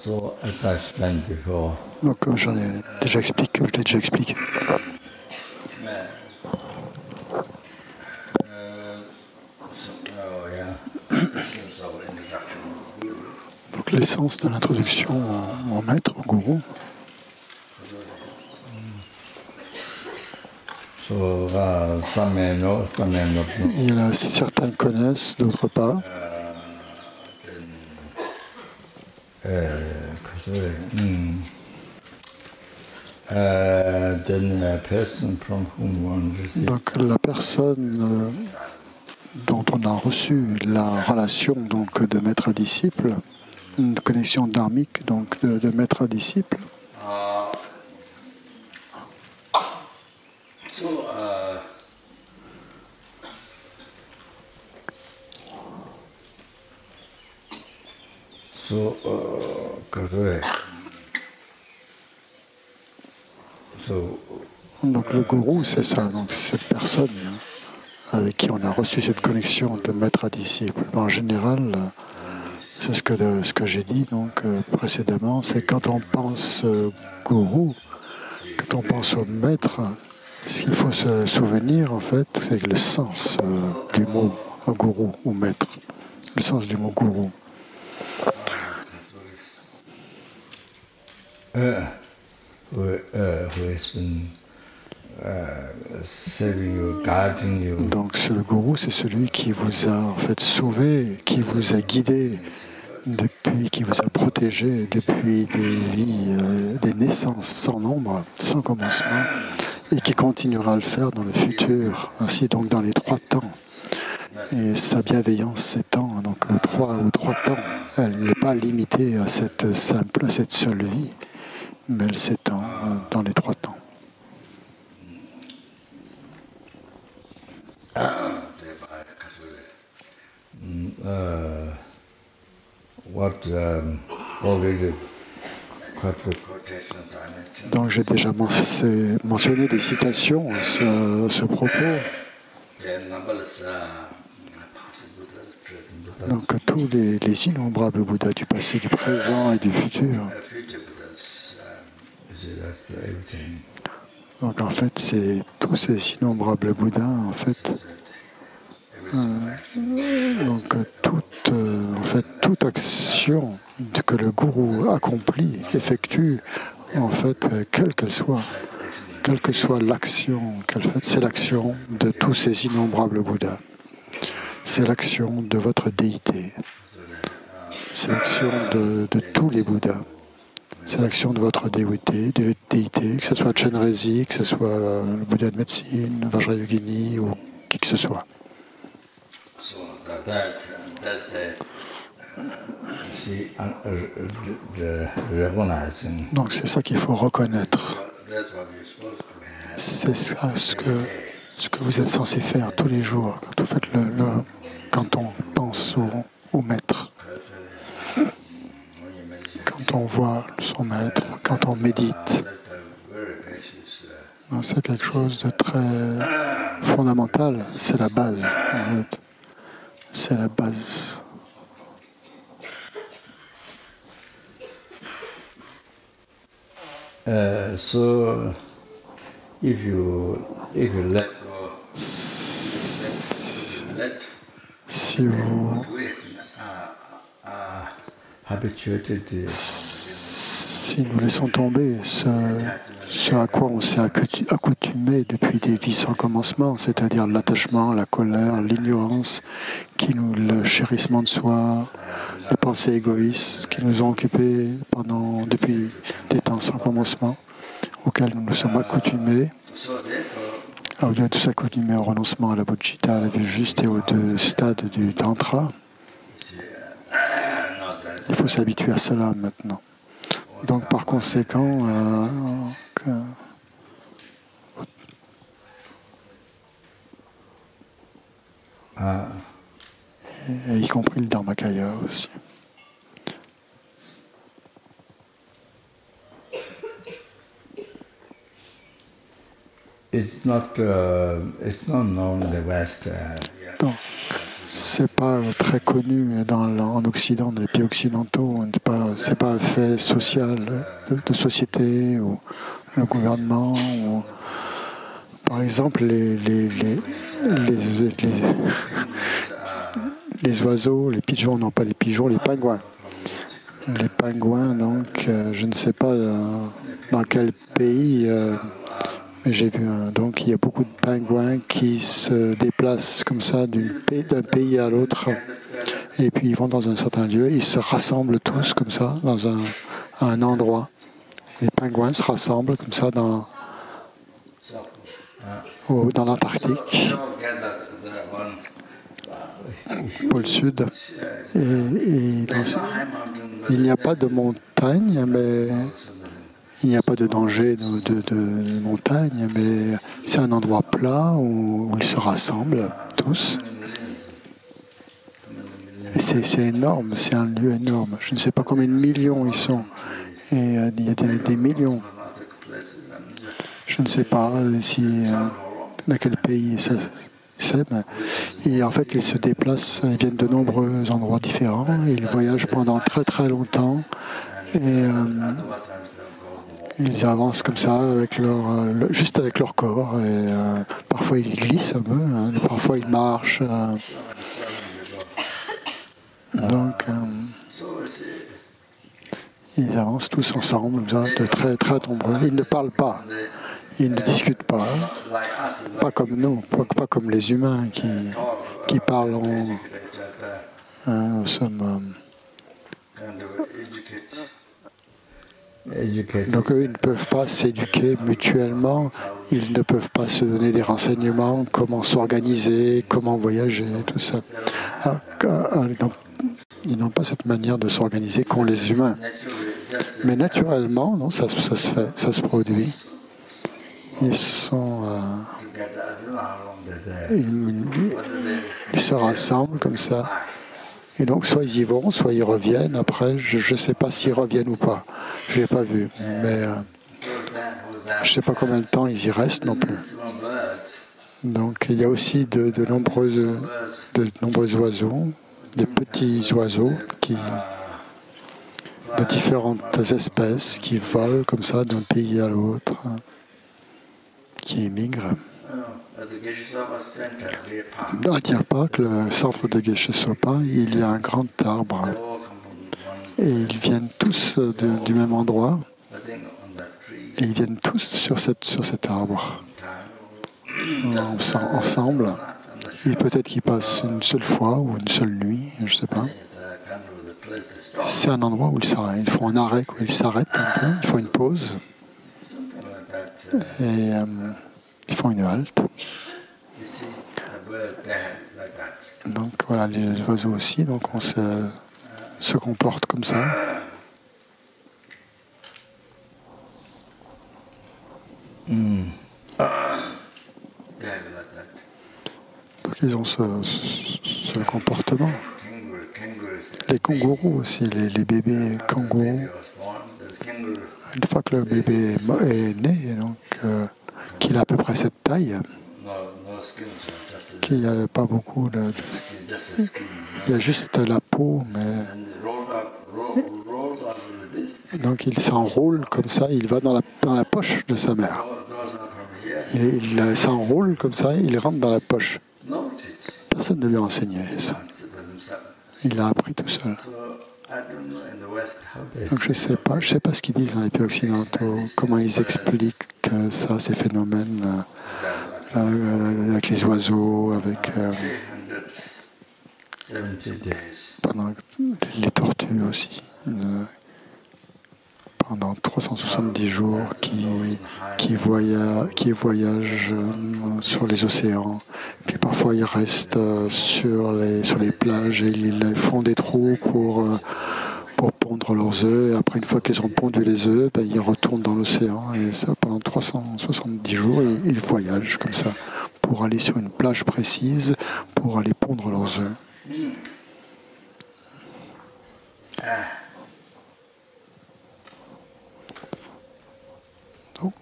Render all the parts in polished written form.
So, as I explained before, Donc, comme j'en ai déjà expliqué, je l'ai déjà expliqué. Donc, l'essence de l'introduction au maître, au gourou. So, some may know, some may not know. Il y en a, certains connaissent, d'autres pas. Then a person from whom one receives Donc, la personne dont on a reçu la relation donc, de maître à disciple, une connexion dharmique donc, de maître à disciple, correct. donc le gourou, c'est ça, donc cette personne avec qui on a reçu cette connexion de maître à disciple. En général, c'est ce que j'ai dit donc précédemment, c'est quand on pense gourou, quand on pense au maître, ce qu'il faut se souvenir en fait, c'est le sens du mot gourou ou maître, le sens du mot gourou. Who has been saving you, guiding you. Donc le gourou, c'est celui qui vous a en fait sauvé, qui vous a guidé depuis, qui vous a protégé depuis des vies, des naissances sans nombre, sans commencement, et qui continuera à le faire dans le futur, ainsi donc dans les 3 temps. Et sa bienveillance s'étend, donc aux trois temps. Elle n'est pas limitée à cette seule vie, mais elle s'étend dans les 3 temps. Donc j'ai déjà mentionné des citations à ce propos. Donc tous les innombrables Bouddhas du passé, du présent et du futur. Donc en fait, c'est tous ces innombrables Bouddhas, en fait. Donc toute action que le gourou accomplit, effectue, en fait, quelle que soit l'action qu'elle fait, c'est l'action de tous ces innombrables Bouddhas. C'est l'action de votre déité. C'est l'action de tous les Bouddhas. C'est l'action de votre déité, que ce soit Chenrezig, que ce soit le Bouddha de médecine, Vajrayogini ou qui que ce soit. Donc c'est ça qu'il faut reconnaître. C'est ça ce que vous êtes censé faire tous les jours, quand on pense au maître. Quand on voit son maître, quand on médite. C'est quelque chose de très fondamental, c'est la base, en fait. C'est la base. So, if you let go, si vous si nous laissons tomber ce à quoi on s'est accoutumé depuis des vies sans commencement, c'est-à-dire l'attachement, la colère, l'ignorance, le chérissement de soi, les pensées égoïstes qui nous ont occupés depuis des temps sans commencement, auxquels nous nous sommes accoutumés. Au lieu de s'accoutumer au renoncement à la bodhicitta, à la vue juste et aux 2 stades du tantra, il faut s'habituer à cela maintenant. Donc par conséquent, et y compris le Dharmakaya aussi. It's not known in the West. c'est pas très connu en Occident, dans les pays occidentaux. C'est pas un fait social de société ou le gouvernement. Ou, par exemple, les oiseaux, les pigeons, non pas les pigeons, les pingouins. Les pingouins, donc, je ne sais pas dans quel pays, mais j'ai vu donc il y a beaucoup de pingouins qui se déplacent comme ça d'un pays à l'autre, et puis ils vont dans un certain lieu, ils se rassemblent tous comme ça dans un endroit. Les pingouins se rassemblent comme ça dans l'Antarctique, pôle sud, et il n'y a pas de montagne, mais il n'y a pas de danger de montagne, mais c'est un endroit plat où ils se rassemblent tous. Et c'est énorme, c'est un lieu énorme. Je ne sais pas combien de millions ils sont. Et il y a des millions. Je ne sais pas dans quel pays c'est. Et en fait, ils se déplacent, ils viennent de nombreux endroits différents. Ils voyagent pendant très très longtemps. Et ils avancent comme ça, juste avec leur corps. Et parfois, ils glissent un peu, hein, parfois, ils marchent. Donc, ils avancent tous ensemble, de très, très nombreux. Ils ne parlent pas, ils ne discutent pas. Pas comme nous, pas comme les humains qui parlent. Nous sommes... Donc eux, ils ne peuvent pas s'éduquer mutuellement, ils ne peuvent pas se donner des renseignements, comment s'organiser, comment voyager, tout ça. Ils n'ont pas cette manière de s'organiser qu'ont les humains. Mais naturellement, non, ça se fait, ça se produit. Ils sont... ils se rassemblent comme ça. Et donc, soit ils y vont, soit ils reviennent. Après, je ne sais pas s'ils reviennent ou pas. Je ne l'ai pas vu. Mais je ne sais pas combien de temps ils y restent non plus. Donc, il y a aussi de nombreux oiseaux, des petits oiseaux de différentes espèces qui volent comme ça d'un pays à l'autre, qui émigrent. À Deer Park, le centre de Geshe-Sopa, il y a un grand arbre. Et ils viennent tous du même endroit. Et ils viennent tous sur cet arbre. Ensemble. Et peut-être qu'ils passent une seule fois ou une seule nuit, je ne sais pas. C'est un endroit où ils font un arrêt, ils s'arrêtent un peu, ils font une pause. Et ils font une halte. Donc voilà, les oiseaux aussi, donc on se comporte comme ça. Donc ils ont ce comportement. Les kangourous aussi, les bébés kangourous. Une fois que le bébé est né, donc qu'il a à peu près cette taille, qu'il n'y a pas beaucoup il y a juste la peau, mais donc il s'enroule comme ça, il va dans la poche de sa mère. Il s'enroule comme ça, il rentre dans la poche. Personne ne lui a enseigné ça. Il l'a appris tout seul. Donc je sais pas ce qu'ils disent dans les pays occidentaux, comment ils expliquent ça, ces phénomènes avec les oiseaux, avec pendant les tortues aussi, pendant 370 jours qui voyagent sur les océans. Puis parfois ils restent sur les plages et ils font des trous pour pondre leurs œufs. Et après, une fois qu'ils ont pondu les œufs, ils retournent dans l'océan. Et ça, pendant 370 jours, ils voyagent comme ça pour aller sur une plage précise, pour aller pondre leurs œufs. Donc.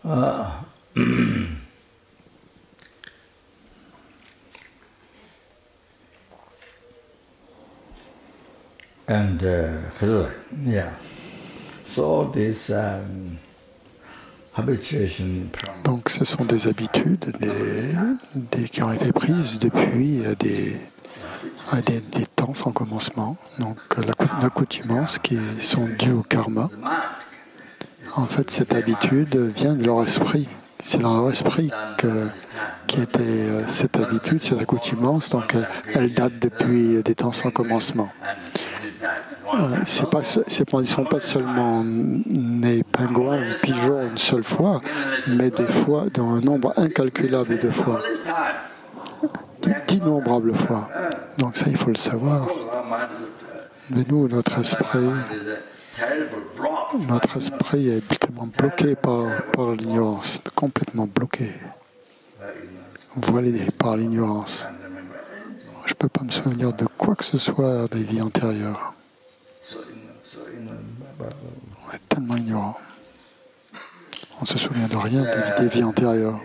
And yeah. So this habituation. Donc ce sont des habitudes qui ont été prises depuis des temps sans commencement. Donc l'accoutumance qui sont dues au karma. En fait, cette habitude vient de leur esprit. C'est dans leur esprit qui était cette habitude, cette accoutumance. Donc elle date depuis des temps sans commencement. Ils ne sont pas seulement nés pingouins ou pigeons une seule fois, mais des fois, dans un nombre incalculable de fois. D'innombrables fois. Donc ça, il faut le savoir. Mais nous, notre esprit est tellement bloqué par l'ignorance, complètement bloqué, voilé par l'ignorance. Je ne peux pas me souvenir de quoi que ce soit des vies antérieures. On est tellement ignorant. On ne se souvient de rien des vies antérieures.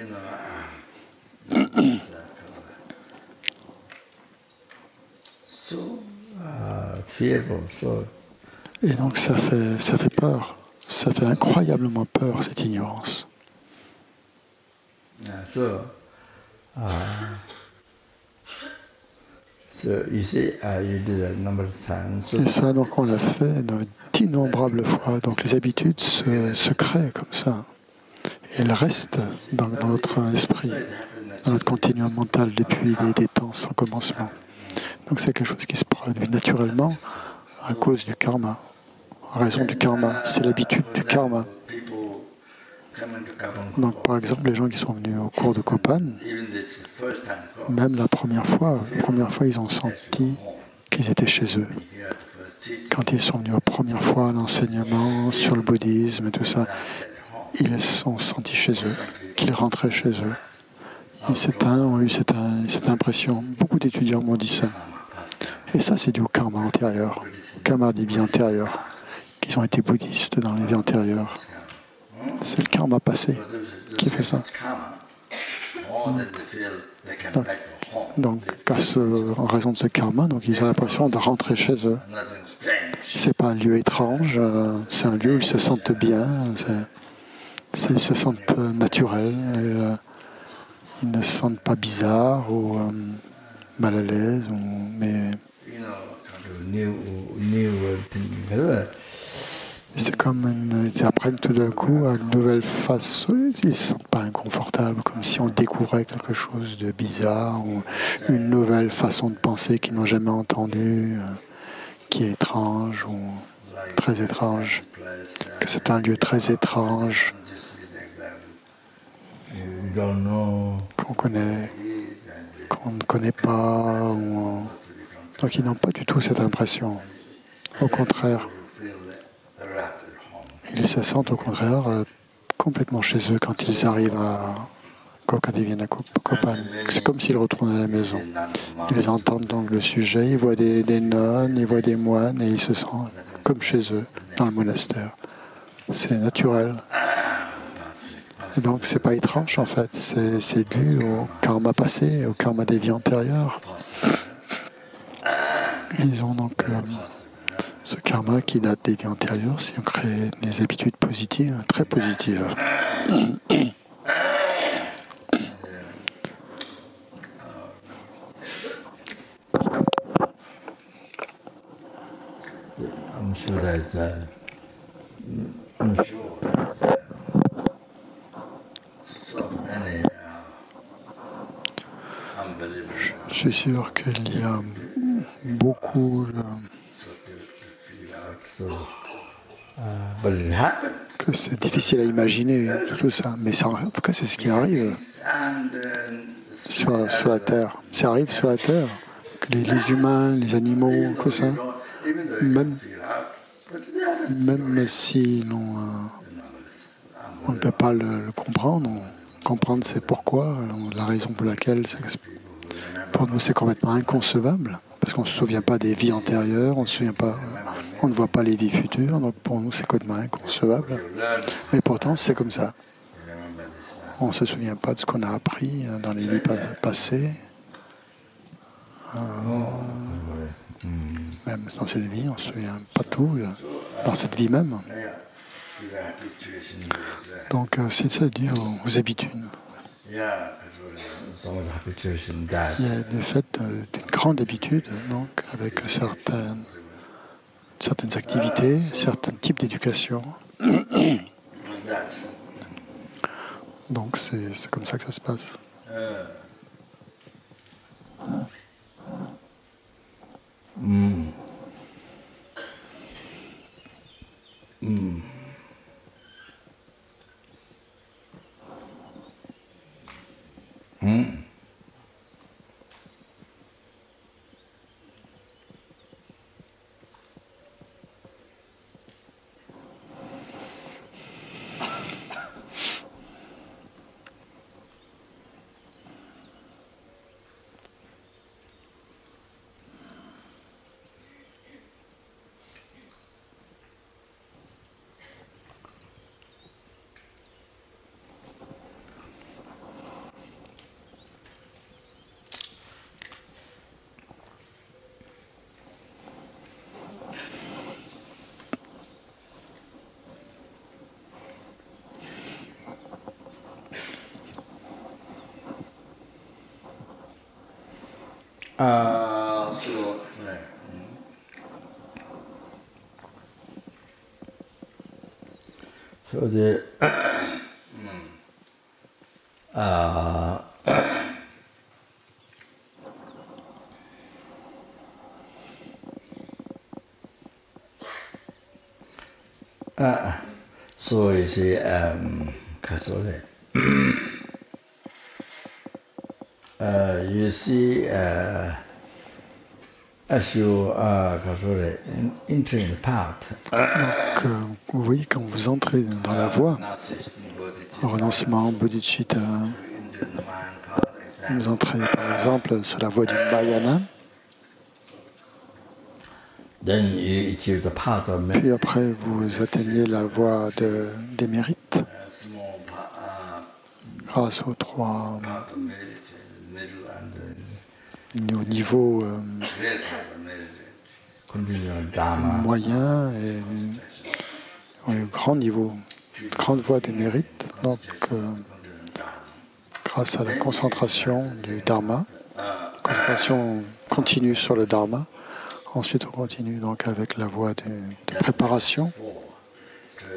Et donc ça fait peur. Ça fait incroyablement peur, cette ignorance. Et ça, donc on l'a fait d'innombrables fois. Donc les habitudes se créent comme ça. Et elles restent dans notre esprit, dans notre continuum mental depuis des temps sans commencement. Donc c'est quelque chose qui se produit naturellement à cause du karma, en raison du karma. C'est l'habitude du karma. Donc par exemple, les gens qui sont venus au cours de Kopan, même la première fois, ils ont senti qu'ils étaient chez eux. Quand ils sont venus la première fois à l'enseignement sur le bouddhisme et tout ça, ils se sont sentis chez eux, qu'ils rentraient chez eux. Et certains ont eu cette impression. Beaucoup d'étudiants m'ont dit ça. Et ça, c'est dû au karma antérieur, au karma des vies antérieures, qu'ils ont été bouddhistes dans les vies antérieures. C'est le karma passé qui fait ça. Donc en raison de ce karma, donc ils ont l'impression de rentrer chez eux. C'est pas un lieu étrange, c'est un lieu où ils se sentent bien, ils se sentent naturels, ils ne se sentent pas bizarres ou mal à l'aise, mais c'est comme ils apprennent tout d'un coup à une nouvelle façon. Ils ne se sentent pas inconfortables, comme si on découvrait quelque chose de bizarre ou une nouvelle façon de penser qu'ils n'ont jamais entendue, qui est étrange ou très étrange. Que c'est un lieu très étrange qu'on ne connaît pas. Donc ils n'ont pas du tout cette impression. Au contraire. Ils se sentent au contraire complètement chez eux quand ils arrivent quand ils viennent à Kopan. C'est comme s'ils retournaient à la maison. Ils entendent donc le sujet, ils voient des nonnes, ils voient des moines et ils se sentent comme chez eux dans le monastère. C'est naturel. Et donc c'est pas étrange en fait, c'est dû au karma passé, au karma des vies antérieures. Ils ont donc ce karma qui date des vies antérieures, si on crée des habitudes positives, très positives. Je suis sûr qu'il y a beaucoup que c'est difficile à imaginer tout ça, mais ça, en tout cas c'est ce qui arrive sur la Terre. Ça arrive sur la Terre, que les humains, les animaux, tout ça, même si on ne peut pas le comprendre, comprendre c'est pourquoi, la raison pour laquelle pour nous c'est complètement inconcevable, parce qu'on ne se souvient pas des vies antérieures, on ne voit pas les vies futures, donc pour nous c'est complètement inconcevable. Mais pourtant c'est comme ça. On ne se souvient pas de ce qu'on a appris dans les vies passées. Même dans cette vie, on ne se souvient pas tout, dans cette vie même. Donc c'est ça dû aux habitudes. Il y a le fait d'une grande habitude, donc avec certaines activités, certains types d'éducation. Donc c'est comme ça que ça se passe. So the so you see, Catholic. You see, as you are Catholic, entering the path. Donc, oui, quand vous entrez dans la voie, renoncement, bodhicitta, vous entrez par exemple sur la voie du Mahayana. Puis après, vous atteignez la voie des mérites grâce aux trois niveaux moyen et grand niveau, grande voie des mérites. Donc, grâce à la concentration du Dharma, concentration continue sur le Dharma. Ensuite, on continue donc avec la voie de préparation.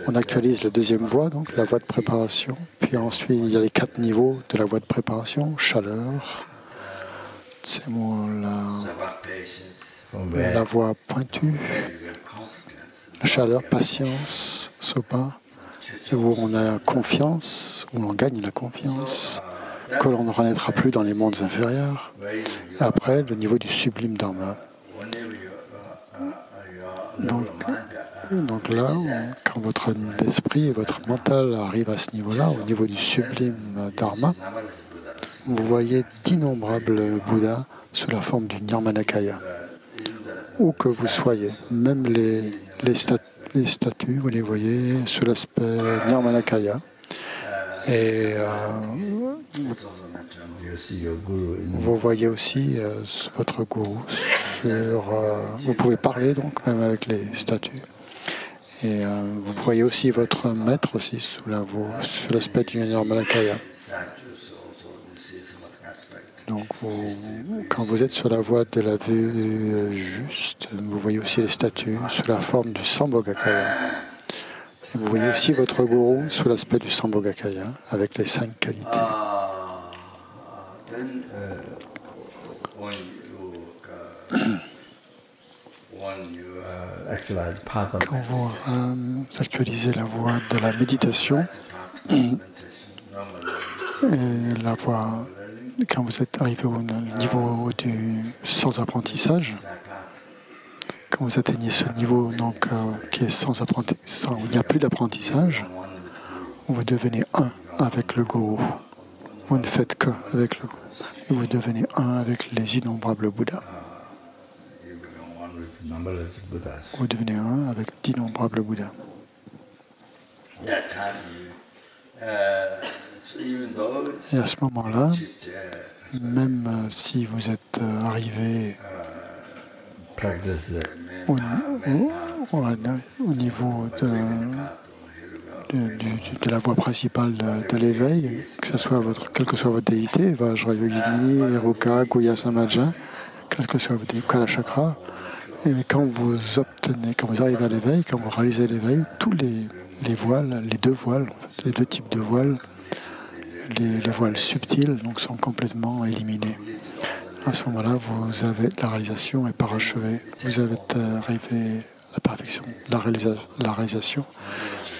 On actualise la deuxième voie, donc la voie de préparation. Puis ensuite, il y a les 4 niveaux de la voie de préparation. Chaleur, c'est la voie pointue. La chaleur, patience, sopa, où on a confiance, où on gagne la confiance, que l'on ne renaîtra plus dans les mondes inférieurs. Et après, le niveau du sublime Dharma. Donc là, quand votre esprit et votre mental arrivent à ce niveau-là, au niveau du sublime Dharma, vous voyez d'innombrables Bouddhas sous la forme du Nirmanakaya. Où que vous soyez, même les statues, vous les voyez sous l'aspect Nirmanakaya. Et vous voyez aussi votre gourou. Vous pouvez parler donc même avec les statues. Et vous voyez aussi votre maître aussi sous l'aspect du Nirmanakaya. Donc quand vous êtes sur la voie de la vue juste, vous voyez aussi les statues sous la forme du Sambhogakaya. Et vous voyez aussi votre gourou sous l'aspect du Sambhogakaya avec les 5 qualités. Quand vous actualisez la voie de la méditation, et la voie, quand vous êtes arrivé au niveau du sans apprentissage, quand vous atteignez ce niveau donc, qui est sans apprentissage, où il n'y a plus d'apprentissage, vous devenez un avec le gourou. Vous ne faites qu'un avec le gourou. Et vous devenez un avec les innombrables Bouddhas. Vous devenez un avec d'innombrables Bouddhas. Et à ce moment-là, même si vous êtes arrivé au, au niveau de la voie principale de l'éveil, que ce soit quelle que soit votre déité, Vajrayogini, Heruka, Guhya Samaja, quelle que soit votre déité, Kala Chakra, et quand vous arrivez à l'éveil, quand vous réalisez l'éveil, tous les voiles, les deux voiles, en fait, les deux types de voiles, les voiles subtils donc, sont complètement éliminés. À ce moment-là, la réalisation est parachevée. Vous avez arrivé à la perfection de la réalisation.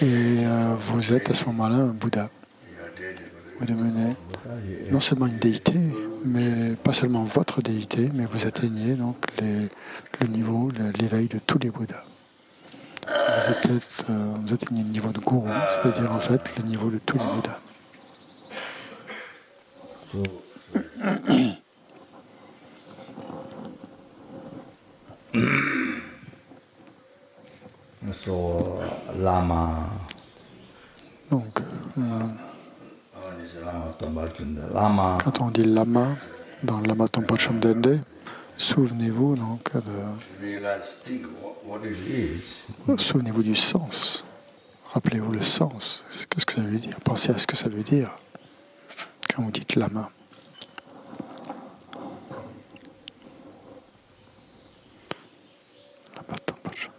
Et vous êtes à ce moment-là un Bouddha. Vous devenez non seulement une déité, mais pas seulement votre déité, mais vous atteignez donc le niveau, l'éveil de tous les Bouddhas. Vous atteignez le niveau de gourou, c'est-à-dire en fait le niveau de tous les Bouddhas. Lama. Donc, quand on dit lama dans Lama Tompa Chomdende, souvenez-vous donc souvenez-vous du sens. Rappelez-vous le sens. Qu'est-ce que ça veut dire? Pensez à ce que ça veut dire quand vous dites lama. Lama Tompa Chomdende.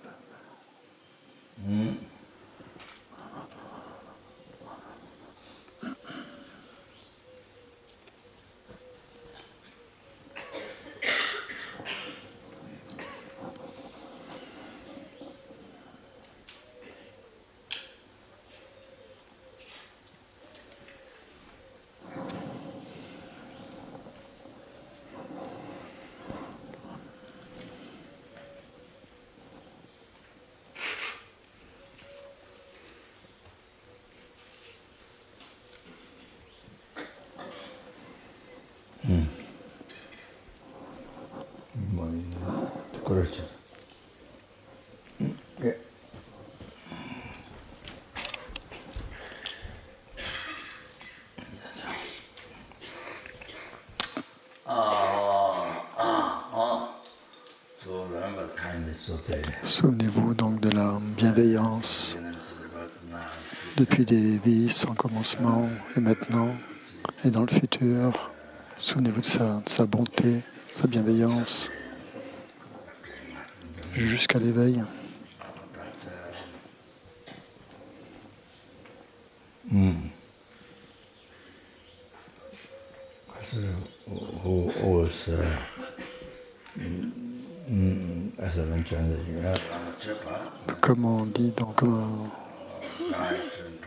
그렇죠. 예. Souvenez-vous donc de la bienveillance depuis des vies sans commencement et maintenant et dans le futur. Souvenez-vous de sa bonté, sa bienveillance jusqu'à l'éveil. Comme on dit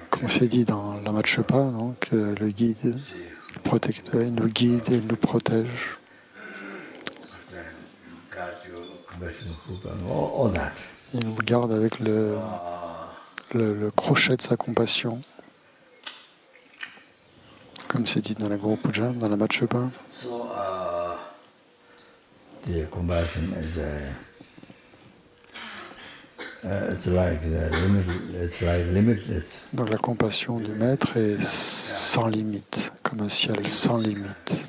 comme c'est dit dans Lama Tshepa, donc le guide, le protecteur, il nous guide et il nous protège. Il nous garde avec le crochet de sa compassion, comme c'est dit dans la Guru Puja, dans Lama Tshepa. The compassion is it's like limitless. Donc la compassion du maître est sans limite, comme un ciel sans limite.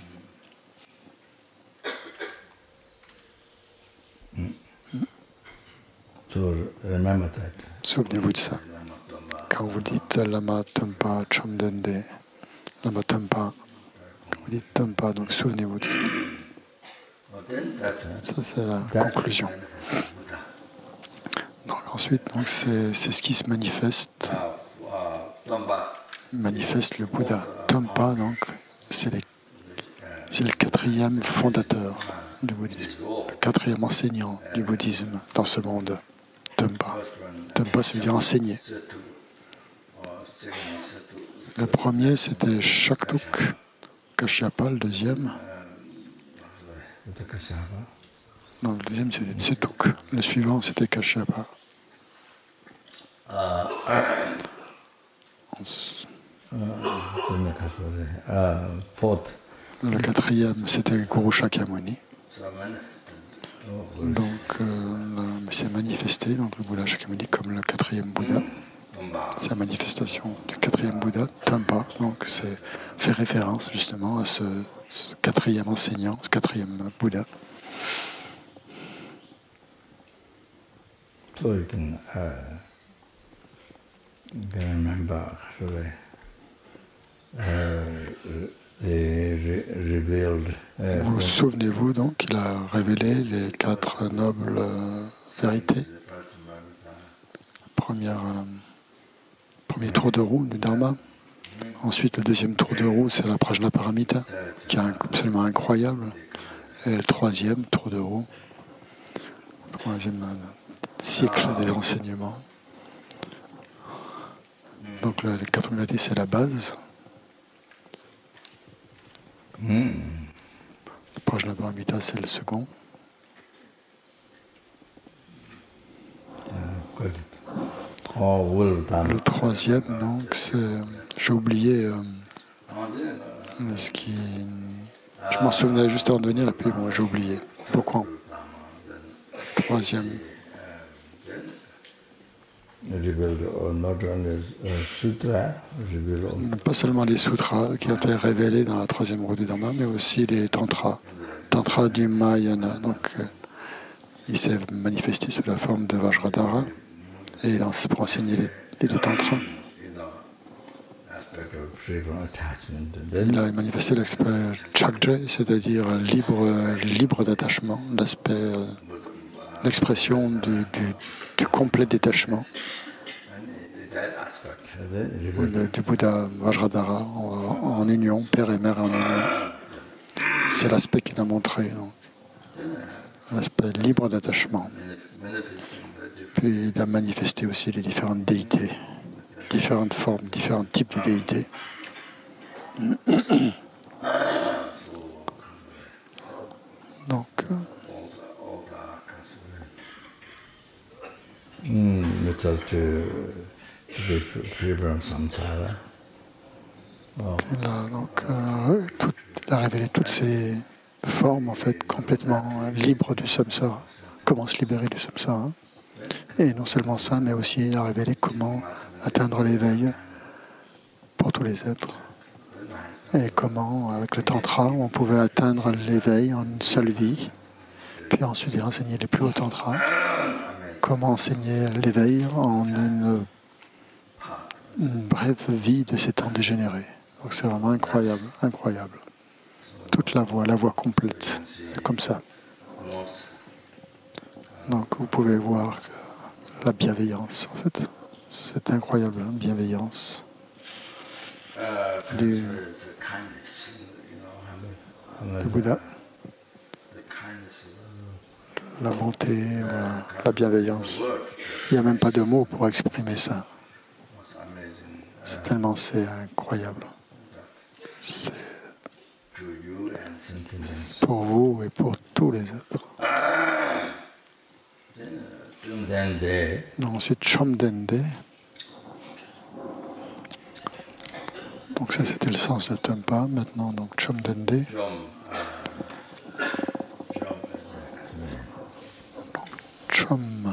So remember that. Souvenez-vous de ça. Quand vous dites Lama Tompa Chomdende, Lama Tompa, quand vous dites Tompa, donc souvenez-vous de ça. Ça, c'est la conclusion. Donc, ensuite, donc, c'est ce qui se manifeste. Manifeste le Bouddha. Tompa, donc, c'est le quatrième fondateur du bouddhisme, le quatrième enseignant du bouddhisme dans ce monde. Tompa. Tompa, ça veut dire enseigner. Le premier, c'était Shaktuk Kashyapa, le deuxième. Non, le deuxième c'était Tsetuk. Le suivant c'était Kashyapa. Le quatrième c'était Guru Shakyamuni. Donc c'est manifesté, donc le Bouddha Shakyamuni comme le quatrième Bouddha. C'est la manifestation du quatrième Bouddha, Tumpa. Donc, c'est fait référence justement à ce quatrième enseignant, ce quatrième Bouddha. So you can remember actually revealed. Vous souvenez-vous donc qu'il a révélé les quatre nobles vérités. Premier tour de roue du Dharma. Ensuite, le deuxième tour de roue, c'est la Prajnaparamita, qui est absolument incroyable. Et le troisième tour de roue, troisième cycle des enseignements. Donc, les quatre mélodies, c'est la base. Le Prajnaparamita, c'est le second. Le troisième, donc, c'est... J'ai oublié ce qui... Je m'en souvenais juste avant de venir, et puis bon, j'ai oublié. Pourquoi? Troisième. Pas seulement les sutras qui ont été révélés dans la troisième roue du Dharma, mais aussi les tantras. Tantra du Mahayana. Donc, il s'est manifesté sous la forme de Vajradhara et pour enseigner les tantras. Il a manifesté l'aspect chakra, c'est-à-dire libre d'attachement, l'aspect, l'expression du complet détachement du Bouddha Vajradhara en union, père et mère en union. C'est l'aspect qu'il a montré, l'aspect libre d'attachement. Puis il a manifesté aussi les différentes déités, différentes formes, différents types de déités. Donc, il a révélé toutes ces formes, en fait, complètement libres du samsara. Comment se libérer du samsara. Et non seulement ça, mais aussi il a révélé comment atteindre l'éveil pour tous les êtres. Et comment, avec le tantra, on pouvait atteindre l'éveil en une seule vie. Puis ensuite, il a enseigné les plus hauts tantras. Comment enseigner l'éveil en une brève vie de ces temps dégénérés. Donc c'est vraiment incroyable, incroyable. Toute la voie complète, comme ça. Donc vous pouvez voir que la bienveillance, en fait, cette incroyable bienveillance du Bouddha. La bonté, la bienveillance. Il n'y a même pas de mots pour exprimer ça. C'est incroyable. C'est pour vous et pour tous les êtres. Ensuite, Chomdende. Donc ça, c'était le sens de Tumpa. Maintenant, donc Chomdende. Chom.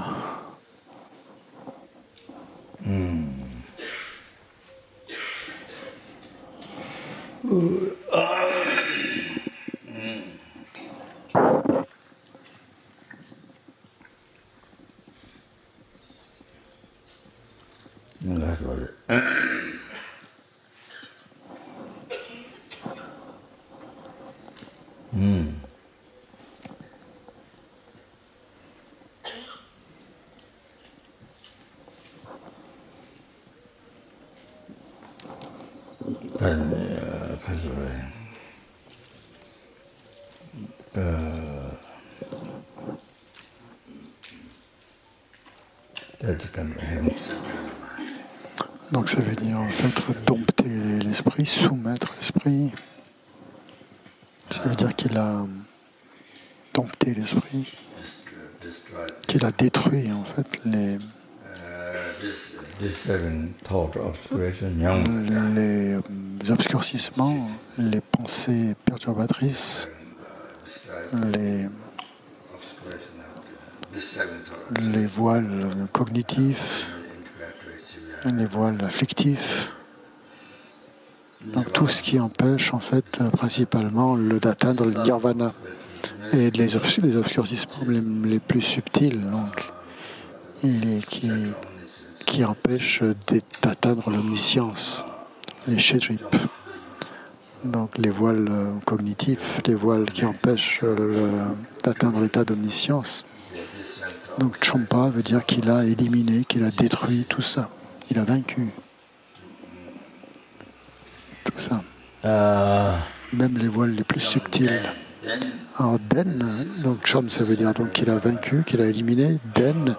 Donc ça veut dire en fait dompter l'esprit, soumettre l'esprit. Ça veut dire qu'il a dompté l'esprit, qu'il a détruit en fait les obscurcissements, les pensées perturbatrices, les voiles cognitifs les voiles afflictifs. Donc tout ce qui empêche en fait principalement d'atteindre le nirvana et les obscurcissements les plus subtils, donc qui empêchent d'atteindre l'omniscience, les shedrip. Donc les voiles cognitifs, les voiles qui empêchent d'atteindre l'état d'omniscience. Donc Champa veut dire qu'il a éliminé, qu'il a détruit tout ça. Il a vaincu tout ça. Même les voiles les plus subtiles. Alors Den, donc Chom ça veut dire donc qu'il a vaincu, qu'il a éliminé. Den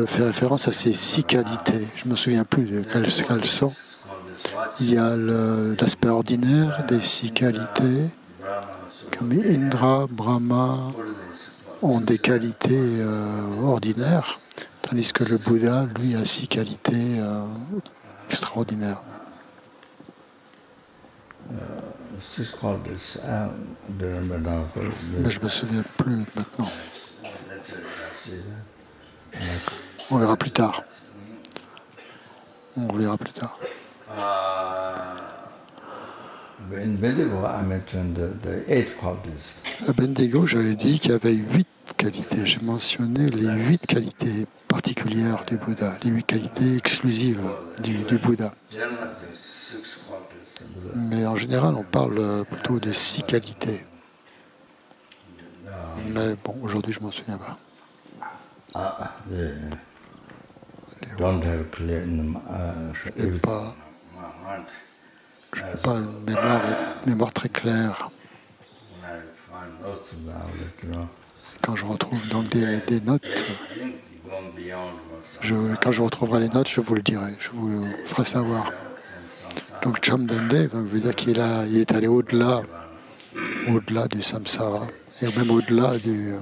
fait référence à ses 6 qualités. Je ne me souviens plus de quelles sont. Il y a l'aspect ordinaire des 6 qualités, comme Indra, Brahma ont des qualités ordinaires, tandis que le Bouddha, lui, a 6 qualités extraordinaires. Mais je ne me souviens plus maintenant. On verra plus tard. On verra plus tard. À Bendigo, j'avais dit qu'il y avait 8 qualités. J'ai mentionné les 8 qualités particulières du Bouddha, les 8 qualités exclusives du Bouddha. Mais en général, on parle plutôt de 6 qualités. Mais bon, aujourd'hui, je ne m'en souviens pas. Je n'ai pas une mémoire très claire. Quand je retrouve donc des notes, quand je retrouverai les notes, je vous le dirai, je vous ferai savoir. Donc Chom Dende veut dire qu'il est allé au-delà du samsara et même au-delà du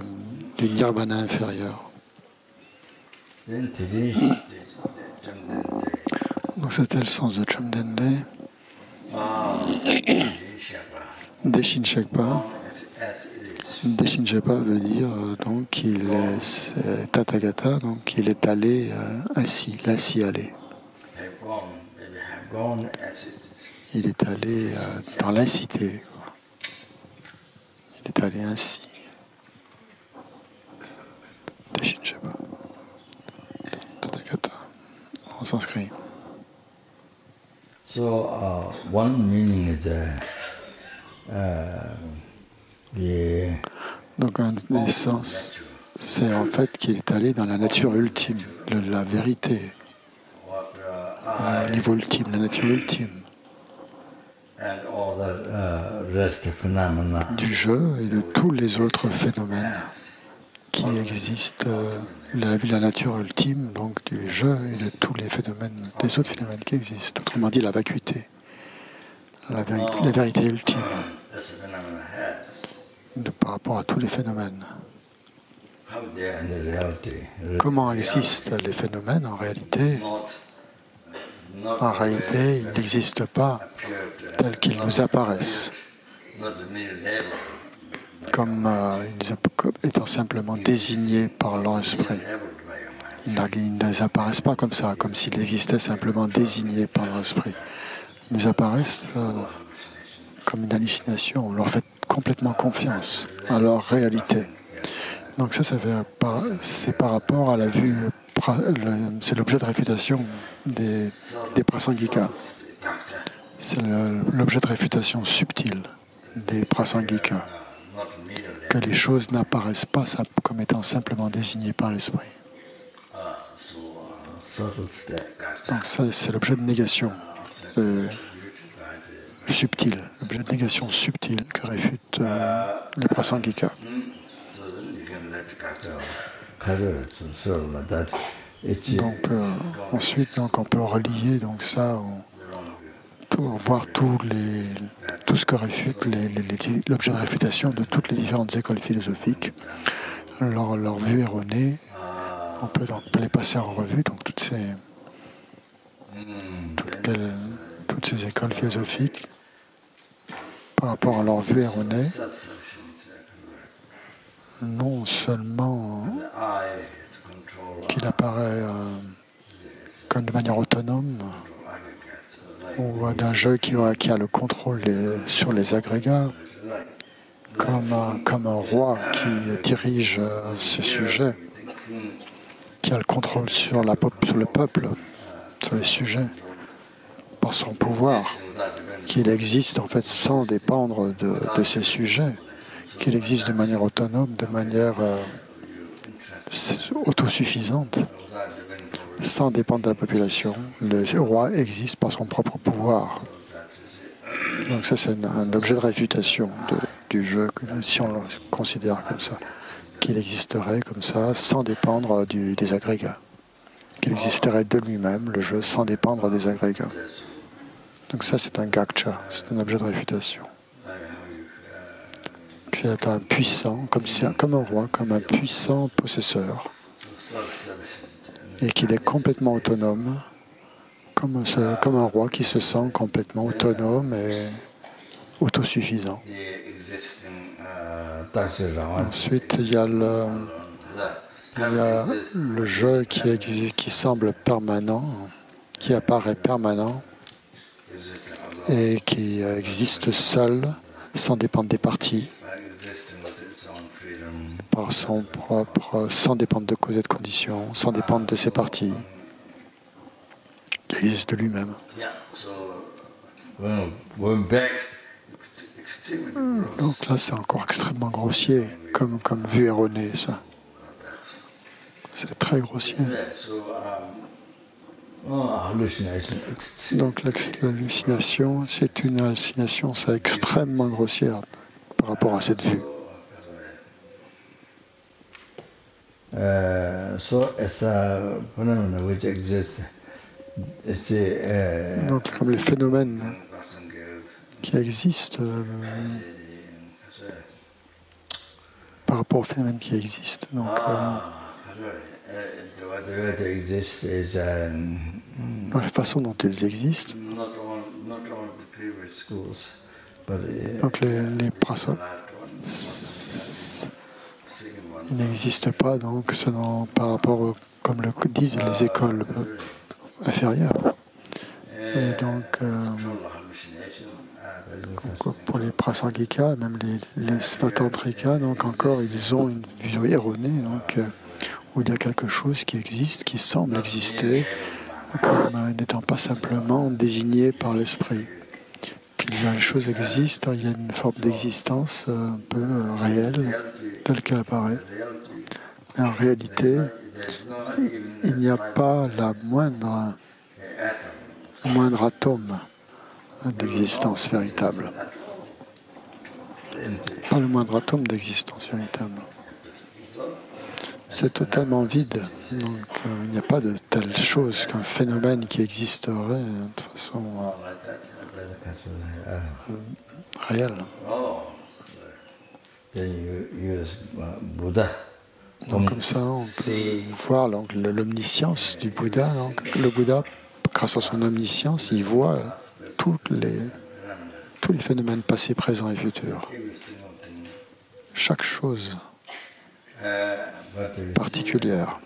nirvana inférieur. Donc c'était le sens de Chom Dende. Deshin Shekpa. Deshin Shekpa veut dire donc qu'il est Tathagata, donc il est allé ainsi, l'ainsi allé. Il est allé dans l'incité. Il est allé ainsi. Deshin Shekpa. Tathagata en sanskrit. So one meaning is donc un des sens, c'est en fait qu'il est allé dans la nature ultime, la vérité, le niveau ultime, la nature ultime du jeu et de tous les autres phénomènes qui existent, la nature ultime donc du jeu et de tous les phénomènes, des autres phénomènes qui existent. Autrement dit, la vacuité, la vérité ultime par rapport à tous les phénomènes. Comment existent les phénomènes en réalité? En réalité, ils n'existent pas tels qu'ils nous apparaissent, comme étant simplement désignés par leur esprit. Ils ne apparaissent pas comme ça, comme s'ils existaient simplement désignés par leur esprit. Ils nous apparaissent comme une hallucination. On leur fait complètement confiance à leur réalité. Donc ça c'est par rapport à la vue, c'est l'objet de réfutation des prasangikas. C'est l'objet de réfutation subtil des prasangikas, que les choses n'apparaissent pas comme étant simplement désignées par l'esprit. Donc ça, c'est l'objet de négation subtil, l'objet de négation subtil que réfutent les prasangikas. Donc ensuite, donc, on peut relier donc ça, voir tout ce que réfute l'objet de réfutation de toutes les différentes écoles philosophiques, leur vue erronée. On peut donc les passer en revue, donc toutes ces écoles philosophiques par rapport à leur vue erronée, non seulement qu'il apparaît comme de manière autonome, ou d'un jeu qui a le contrôle sur les agrégats, comme un roi qui dirige ses sujets, qui a le contrôle sur le peuple, sur les sujets, par son pouvoir, qu'il existe en fait sans dépendre de ses sujets, qu'il existe de manière autonome, de manière autosuffisante, sans dépendre de la population. Le roi existe par son propre pouvoir. Donc ça, c'est un objet de réfutation du jeu, si on le considère comme ça, qu'il existerait comme ça, sans dépendre des agrégats, qu'il existerait de lui-même, le jeu, sans dépendre des agrégats. Donc ça, c'est un gacha, c'est un objet de réfutation. C'est un puissant, comme un roi, comme un puissant possesseur, et qu'il est complètement autonome, comme un roi qui se sent complètement autonome et autosuffisant. Ensuite, il y a le jeu qui semble permanent, qui apparaît permanent et qui existe seul, sans dépendre des parties, par son propre, sans dépendre de causes et de conditions, sans dépendre de ses parties, qui existe de lui-même. Donc là, c'est encore extrêmement grossier, comme vue erronée, ça. C'est très grossier. Donc l'hallucination, c'est une hallucination, c'est extrêmement grossière par rapport à cette vue. Donc comme les phénomènes qui existent, par rapport aux phénomènes qui existent. Donc, dans la façon dont ils existent, donc les prasas, ils n'existent pas donc selon, par rapport comme le disent les écoles inférieures. Et donc pour les prasangika, même les svatantrika, donc encore ils ont une vue erronée, donc où il y a quelque chose qui existe, qui semble exister, comme n'étant pas simplement désigné par l'esprit. Les choses existent, il y a une forme d'existence un peu réelle, telle qu'elle apparaît. Mais en réalité, il n'y a pas le moindre atome d'existence véritable. Pas le moindre atome d'existence véritable. C'est totalement vide. Donc il n'y a pas de telle chose qu'un phénomène qui existerait de façon réelle. Donc comme ça, on peut voir l'omniscience du Bouddha. Donc, le Bouddha, grâce à son omniscience, il voit tous les phénomènes passés, présents et futurs. Chaque chose particulière.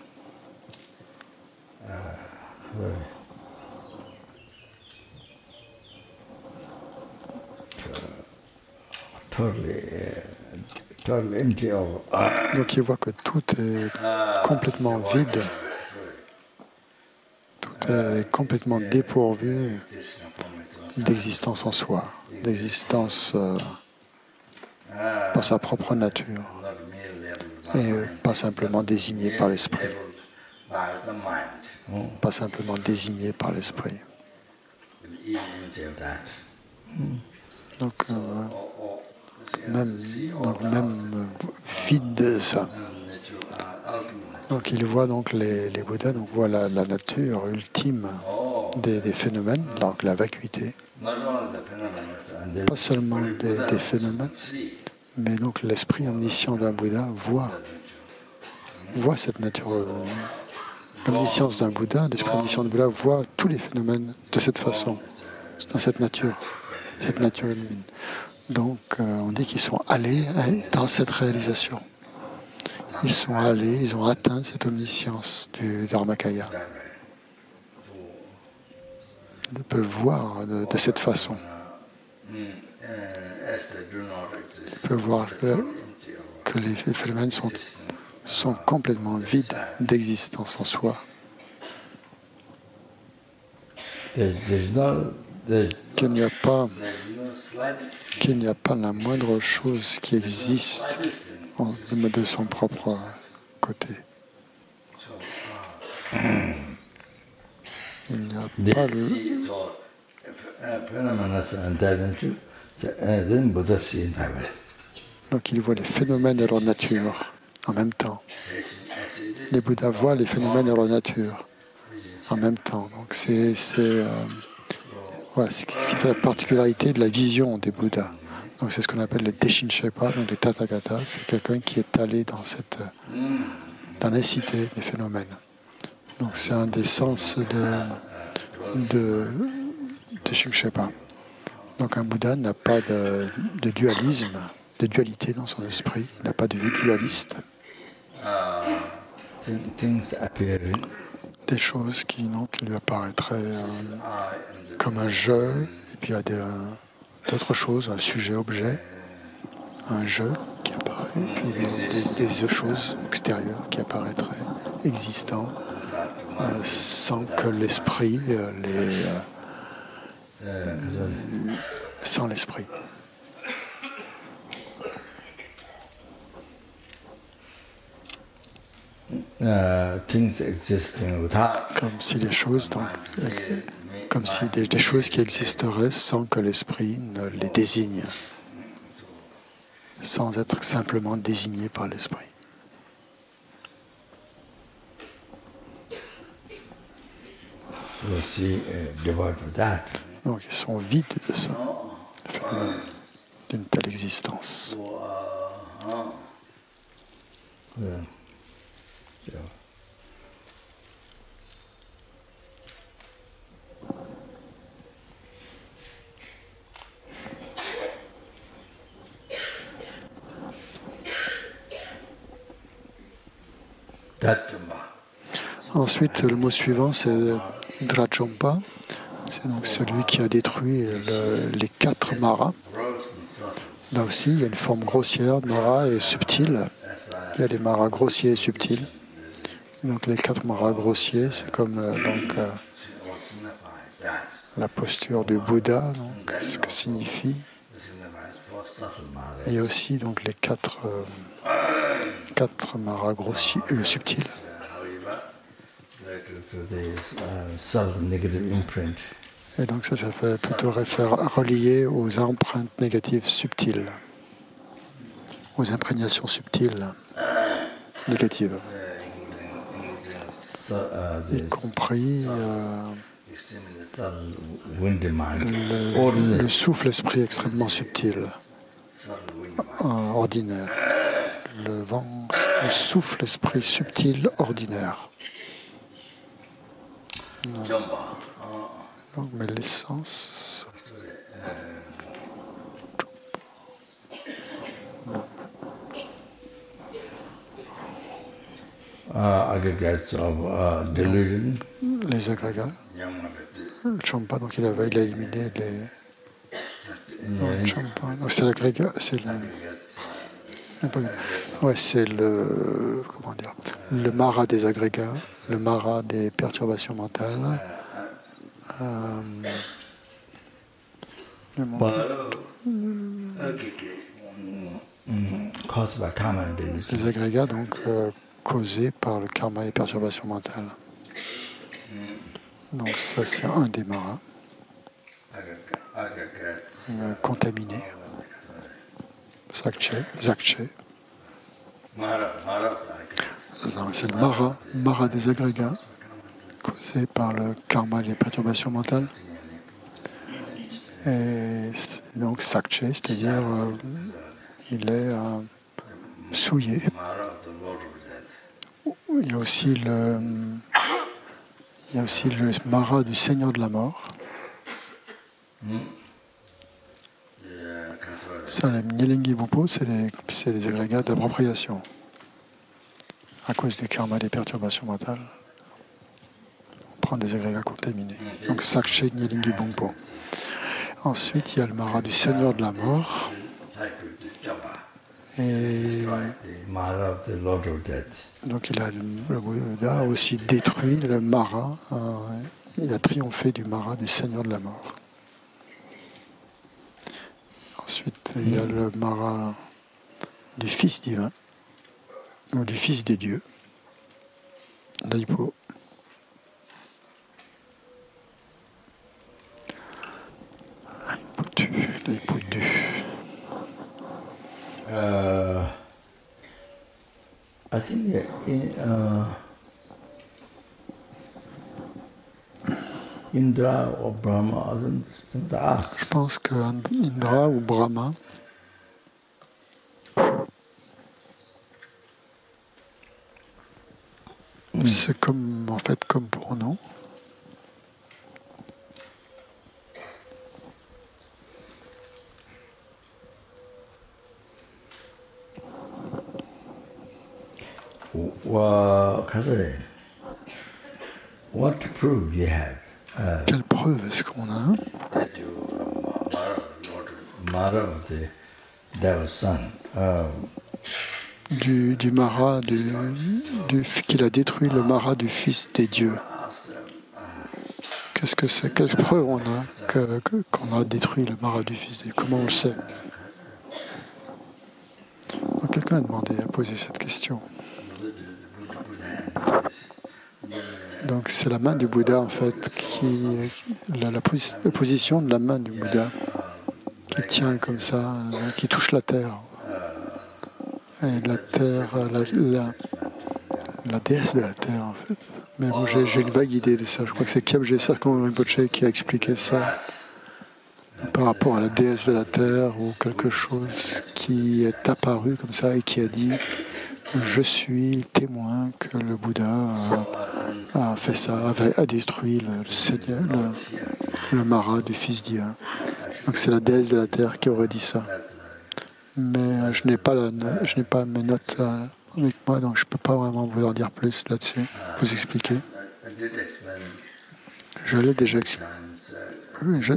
Donc il voit que tout est complètement vide, tout est complètement dépourvu d'existence en soi, d'existence par sa propre nature, et pas simplement désigné par l'esprit. Pas simplement désigné par l'esprit. Donc même vide de ça. Donc il voit donc les Bouddhas voient la nature ultime des phénomènes, donc la vacuité. Pas seulement des phénomènes, mais donc l'esprit omniscient d'un Bouddha voit cette nature. L'omniscience d'un Bouddha, l'esprit omniscient d'un Bouddha voit tous les phénomènes de cette façon, dans cette nature humaine. Donc on dit qu'ils sont allés dans cette réalisation. Ils sont allés, ils ont atteint cette omniscience du Dharmakaya. peuvent voir de cette façon. Ils peuvent voir que les phénomènes sont complètement vides d'existence en soi. Qu'il n'y a pas la moindre chose qui existe de son propre côté. Il n'y a pas Donc il voit les phénomènes de leur nature en même temps. Les Bouddhas voient les phénomènes de leur nature en même temps. Donc voilà, ce qui fait la particularité de la vision des Bouddhas. Donc c'est ce qu'on appelle le Deshinshepa, donc les Tathagata. C'est quelqu'un qui est allé dans l'incité des phénomènes. Donc c'est un des sens de Deshinshepa. Donc un Bouddha n'a pas de dualisme, de dualité dans son esprit. Il n'a pas de vue dualiste. Des choses qui lui apparaîtraient comme un jeu, et puis il y a d'autres choses, un sujet-objet, un jeu qui apparaît, et puis des choses extérieures qui apparaîtraient existants, sans que l'esprit sans l'esprit. Comme si les choses, comme si des choses qui existeraient sans que l'esprit ne les désigne, sans être simplement désigné par l'esprit. Donc ils sont vides de ça, d'une telle existence. Ensuite, le mot suivant, c'est Drachampa. C'est donc celui qui a détruit les 4 maras. Là aussi, il y a une forme grossière de mara et subtile. Il y a les maras grossiers et subtils. Donc les 4 maras grossiers, c'est comme la posture du Bouddha, donc ce que signifie. Et il y a aussi donc les 4 maras grossiers subtils. Et donc ça fait plutôt relié aux empreintes négatives subtiles, aux imprégnations subtiles négatives, y compris le souffle-esprit extrêmement subtil, ordinaire, le souffle-esprit subtil ordinaire. Donc, mais l'essence. Les agrégats. Champa, donc il a éliminé les. Champa, donc c'est l'agrégat, c'est le. Comment dire? Le mara des agrégats, le mara des perturbations mentales. Les agrégats donc causés par le karma et les perturbations mentales. Donc ça c'est un des maras contaminés. Zakche. C'est le mara des agrégats causé par le karma et les perturbations mentales. Et donc Sakche, c'est-à-dire il est souillé. Il y a aussi le mara du Seigneur de la mort. Ça, les Nyelengi Vopo, c'est les agrégats d'appropriation à cause du karma des perturbations mentales. On prendre des agrégats contaminés. Donc Sakche Nyelingi Bongpo. Ensuite, il y a le Mara du Seigneur de la Mort. Et donc le Bouddha a aussi détruit le Mara. Il a triomphé du Mara du Seigneur de la Mort. Ensuite, il y a le Mara du Fils divin, ou du Fils des dieux, Daipo. Daipo-du. I think Indra or Brahma, je pense que Indra ou Brahma c'est comme en fait comme pour nous. What proof you have? Quelle preuve est-ce qu'on a? Mara of the devil's son. Du Mara, qu'il a détruit le Mara du Fils des dieux. Qu'est-ce que c'est? Quelle preuve on a qu'on a détruit le Mara du Fils des dieux? Comment on le sait? Quelqu'un a posé cette question. Donc c'est la main du Bouddha en fait, la position de la main du Bouddha qui tient comme ça, qui touche la terre. Et la terre, la déesse de la terre en fait. Mais bon, j'ai une vague idée de ça. Je crois que c'est Kyabje Serkon Rinpoche qui a expliqué ça par rapport à la déesse de la terre ou quelque chose qui est apparu comme ça et qui a dit « Je suis témoin que le Bouddha a fait ça, a détruit le Mara du Fils divin. » Donc c'est la déesse de la terre qui aurait dit ça. Mais je n'ai pas mes notes là avec moi, donc je ne peux pas vraiment vous en dire plus là-dessus, vous expliquer. Je l'ai déjà expliqué. Je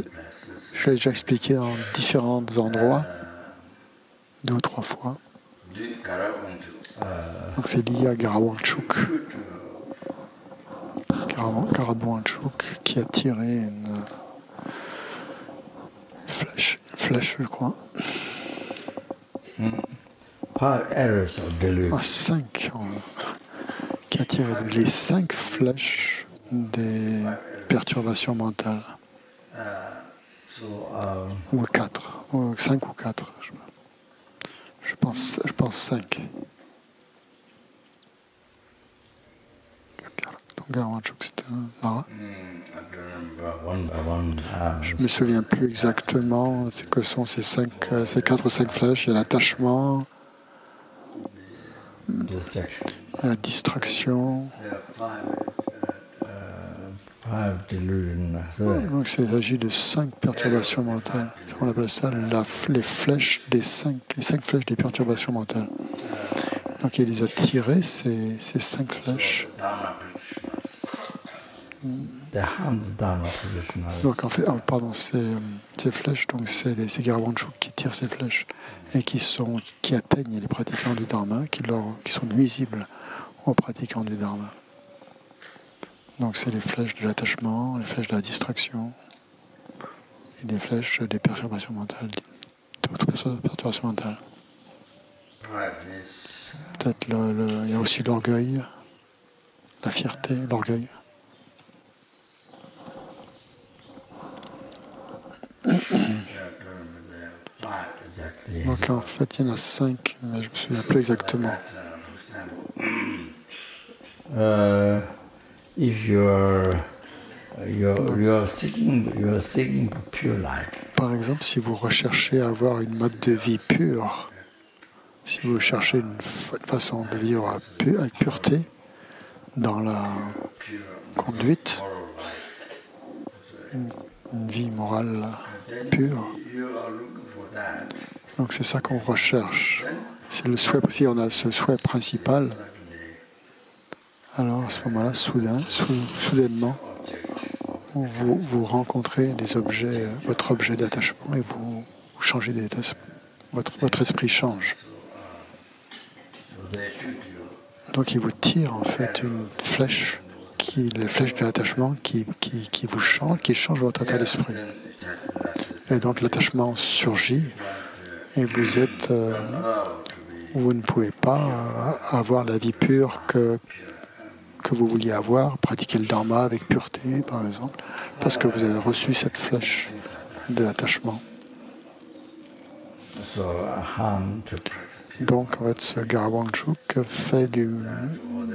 l'ai déjà expliqué en différents endroits, 2 ou 3 fois. Donc c'est lié à Garawangchuk. Garawangchuk qui a tiré une flèche, je crois. 5, qui a tiré les 5 flèches des perturbations mentales. Ou 4, 5 ou 4. Je pense 5. Donc Garawangchuk, c'était un Mara. Je ne me souviens plus exactement ce que sont ces 4 ou 5 flèches. Il y a l'attachement, la distraction. Donc il s'agit de 5 perturbations mentales. On appelle ça les 5 flèches des perturbations mentales. Donc il les a tirées, ces 5 flèches. Donc en fait, ces flèches, donc c'est Garawangchuk qui tirent ces flèches et qui atteignent les pratiquants du Dharma, qui sont nuisibles aux pratiquants du Dharma. Donc c'est les flèches de l'attachement, les flèches de la distraction et des flèches des perturbations mentales, d'autres perturbations mentales. Peut-être il y a aussi l'orgueil, la fierté, l'orgueil. Donc en fait il y en a 5, mais je ne me souviens plus exactement. If you're seeking pure life. Par exemple, si vous recherchez à avoir une mode de vie pure, si vous cherchez une façon de vivre avec pureté dans la conduite, une vie morale pure, donc c'est ça qu'on recherche. C'est le souhait, si on a ce souhait principal, alors à ce moment-là, soudainement, vous rencontrez des objets, votre objet d'attachement, et vous changez d'état. Votre esprit change. Donc il vous tire en fait une flèche, les flèches de l'attachement qui vous change, qui change votre état d'esprit. Et donc l'attachement surgit et vous êtes, vous ne pouvez pas avoir la vie pure que vous vouliez avoir, pratiquer le dharma avec pureté par exemple, parce que vous avez reçu cette flèche de l'attachement. Donc, en fait, ce Garawanchuk fait du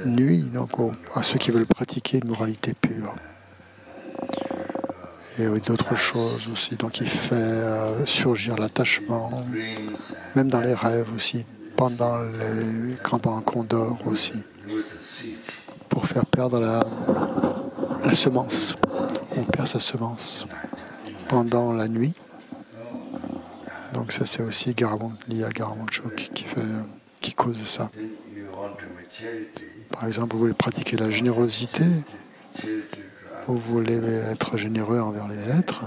nuit donc, à ceux qui veulent pratiquer une moralité pure. Et d'autres choses aussi. Donc, il fait surgir l'attachement, même dans les rêves aussi, quand on dort aussi, pour faire perdre la semence. On perd sa semence pendant la nuit. Donc ça c'est aussi lié à Garawanchuk qui cause ça. Par exemple, vous voulez pratiquer la générosité, vous voulez être généreux envers les êtres,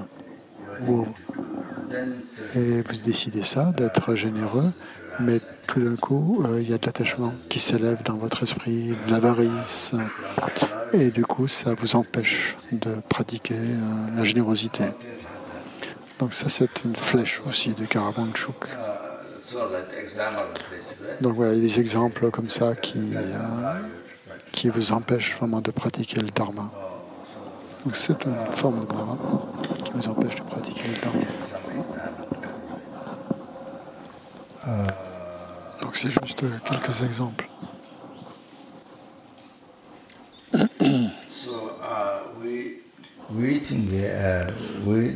et vous décidez ça, d'être généreux, mais tout d'un coup, il y a de l'attachement qui s'élève dans votre esprit, de l'avarice, et du coup ça vous empêche de pratiquer la générosité. Donc ça, c'est une flèche aussi de Garawanchuk. Donc voilà, il y a des exemples comme ça qui vous empêchent vraiment de pratiquer le dharma. Donc c'est une forme de dharma qui vous empêche de pratiquer le dharma. Donc c'est juste quelques exemples.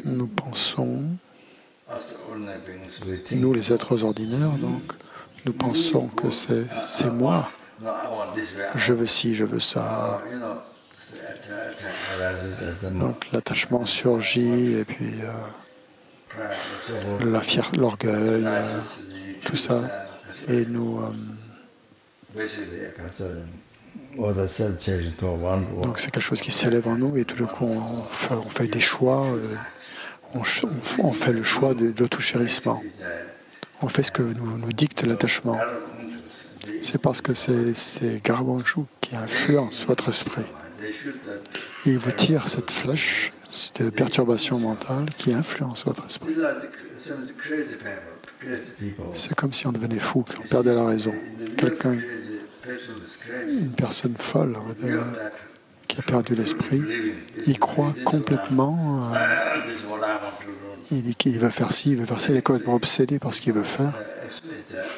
Nous pensons, nous les êtres ordinaires, donc, nous pensons que c'est moi. Je veux ci, je veux ça. Donc l'attachement surgit et puis l'orgueil, tout ça. Et nous... donc c'est quelque chose qui s'élève en nous et tout d'un coup on fait des choix, on fait le choix de l'auto-chérissement. On fait ce que nous dicte l'attachement. C'est parce que c'est Garawanchuk qui influence votre esprit. Et il vous tire cette flèche de perturbation mentale qui influence votre esprit. C'est comme si on devenait fou, qu'on perdait la raison. Une personne folle qui a perdu l'esprit, il croit complètement, il dit qu'il va faire ci, il va faire ça, il est complètement obsédé par ce qu'il veut faire.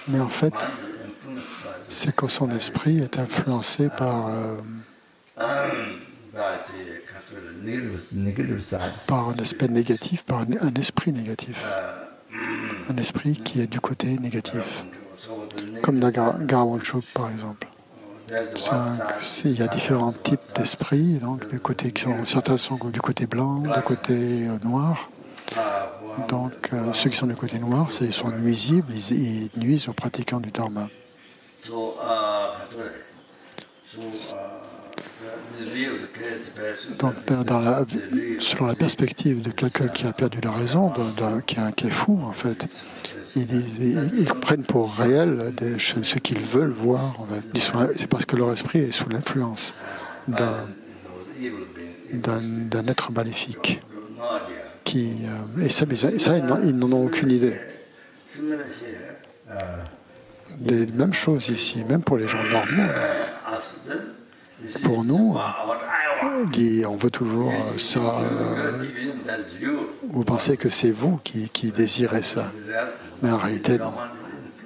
Mais en fait, c'est que son esprit est influencé par un aspect négatif, par un esprit négatif. Un esprit qui est du côté négatif. Comme dans Garawanchuk, par exemple. Il y a différents types d'esprits, donc certains sont du côté blanc, du côté noir. Donc ceux qui sont du côté noir, ils sont nuisibles, ils nuisent aux pratiquants du dharma. Donc selon la perspective de quelqu'un qui a perdu la raison, qui est fou en fait, ils prennent pour réel ce qu'ils veulent voir. En fait. C'est parce que leur esprit est sous l'influence d'un être maléfique. Et ça, ils n'en ont aucune idée. Les mêmes choses ici, même pour les gens normaux. Pour nous, on veut toujours ça. Vous pensez que c'est vous qui désirez ça. Mais en réalité, non.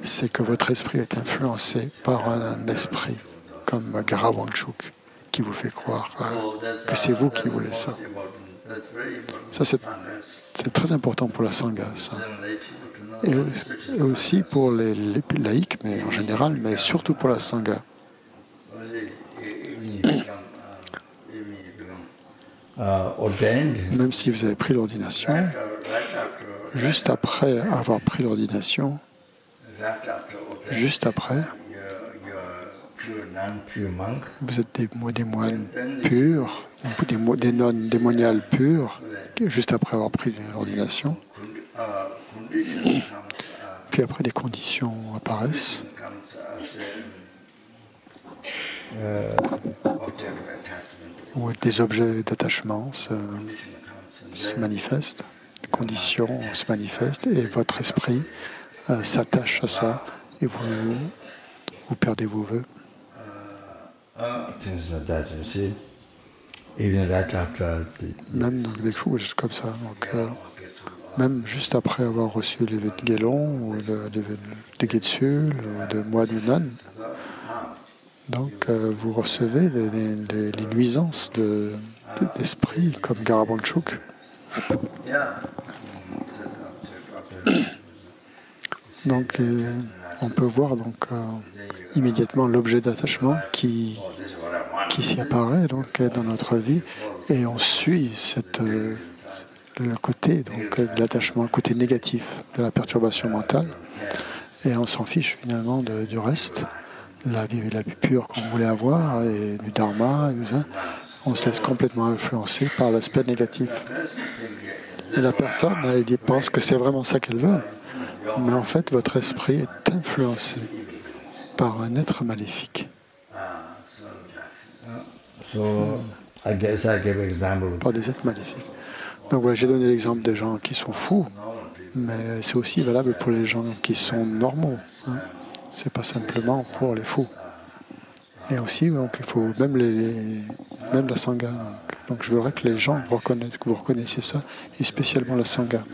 C'est que votre esprit est influencé par un esprit comme Garawanchuk qui vous fait croire que c'est vous qui voulez ça. Ça, c'est très important pour la Sangha, ça. Et aussi pour les laïcs, mais en général, mais surtout pour la Sangha. Même si vous avez pris l'ordination, juste après avoir pris l'ordination, juste après, Vous êtes des moines purs, des nonnes démoniales pures, juste après avoir pris l'ordination. Puis après, des conditions apparaissent. Où des objets d'attachement se manifestent, des conditions se manifestent, et votre esprit s'attache à ça, et vous perdez vos vœux. Même donc, des choses comme ça. Donc, même juste après avoir reçu les vœux de Guélon, ou de Getsul, ou de moine ou nonne, donc vous recevez les nuisances d'esprit comme Garabanchuk. Donc on peut voir donc immédiatement l'objet d'attachement qui s'y apparaît donc dans notre vie, et on suit le côté donc de l'attachement, le côté négatif de la perturbation mentale, et on s'en fiche finalement du reste, la vie la plus pure qu'on voulait avoir, et du dharma et tout ça. On se laisse complètement influencer par l'aspect négatif. Et la personne, elle pense que c'est vraiment ça qu'elle veut, mais en fait votre esprit est influencé par un être maléfique. Par des êtres maléfiques. Donc voilà, j'ai donné l'exemple des gens qui sont fous, mais c'est aussi valable pour les gens qui sont normaux. Hein. C'est pas simplement pour les fous. Et aussi, donc, il faut même même la sangha. Donc je voudrais que les gens que vous reconnaissiez ça, et spécialement la sangha.